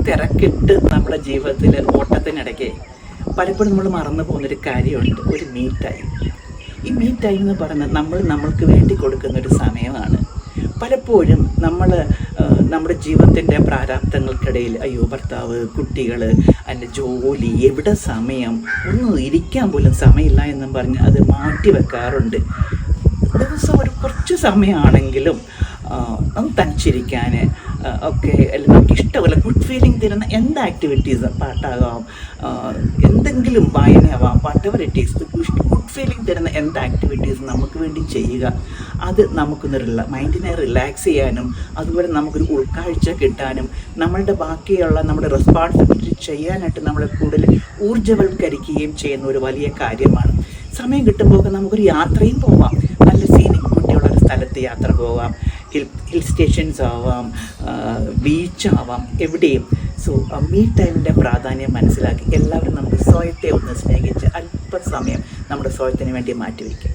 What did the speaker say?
തിരക്കിട്ട് നമ്മുടെ ജീവിതത്തിൽ ഓട്ടത്തിനിടയ്ക്ക് പലപ്പോഴും നമ്മൾ മറന്നു പോകുന്നൊരു കാര്യമുണ്ട്, ഒരു മീ ടൈം. ഈ മീ ടൈം എന്ന് പറയുന്നത് നമ്മൾക്ക് വേണ്ടി കൊടുക്കുന്നൊരു സമയമാണ്. പലപ്പോഴും നമ്മുടെ ജീവിതത്തിൻ്റെ പ്രാരാബ്ദങ്ങൾക്കിടയിൽ അയ്യോ ഭർത്താവ്, കുട്ടികൾ, അതിൻ്റെ ജോലി, എവിടെ സമയം, ഒന്നും ഇരിക്കാൻ പോലും സമയമില്ല എന്നും പറഞ്ഞ് അത് മാറ്റി വെക്കാറുണ്ട്. ദിവസം ഒരു കുറച്ച് സമയമാണെങ്കിലും ഒന്ന് തനിച്ചിരിക്കാൻ ഒക്കെ, അല്ലെങ്കിൽ നമുക്ക് ഇഷ്ടമല്ല ഗുഡ് ഫീലിംഗ് തരുന്ന എന്ത് ആക്ടിവിറ്റീസ്, പാട്ടാകാം, എന്തെങ്കിലും വായനയാവാം, whatever it is, good feeling തരുന്ന എന്ത് ആക്ടിവിറ്റീസ് നമുക്ക് വേണ്ടി ചെയ്യുക. അത് നമുക്കൊന്ന് മൈൻഡിനെ റിലാക്സ് ചെയ്യാനും അതുപോലെ നമുക്കൊരു ഉൾക്കാഴ്ച കിട്ടാനും നമ്മളുടെ ബാക്കിയുള്ള നമ്മുടെ റെസ്പോൺസിബിലിറ്റി ചെയ്യാനായിട്ട് നമ്മളെ കൂടുതൽ ഊർജ്ജവൽക്കരിക്കുകയും ചെയ്യുന്ന ഒരു വലിയ കാര്യമാണ്. സമയം കിട്ടുമ്പോൾ നമുക്കൊരു യാത്രയും പോവാം, നല്ല സീനിക് ബ്യൂട്ടിയുള്ളൊരു സ്ഥലത്ത് യാത്ര പോവാം, ഹിൽ സ്റ്റേഷൻസ് ആവാം, ബീച്ചാവാം, എവിടെയും. സോ മീ ടൈമിൻ്റെ പ്രാധാന്യം മനസ്സിലാക്കി എല്ലാവരും നമുക്ക് സ്വയത്തെ ഒന്ന് സ്നേഹിച്ച് അല്പസമയം നമ്മുടെ സ്വയത്തിന് വേണ്ടി മാറ്റിവെക്കും.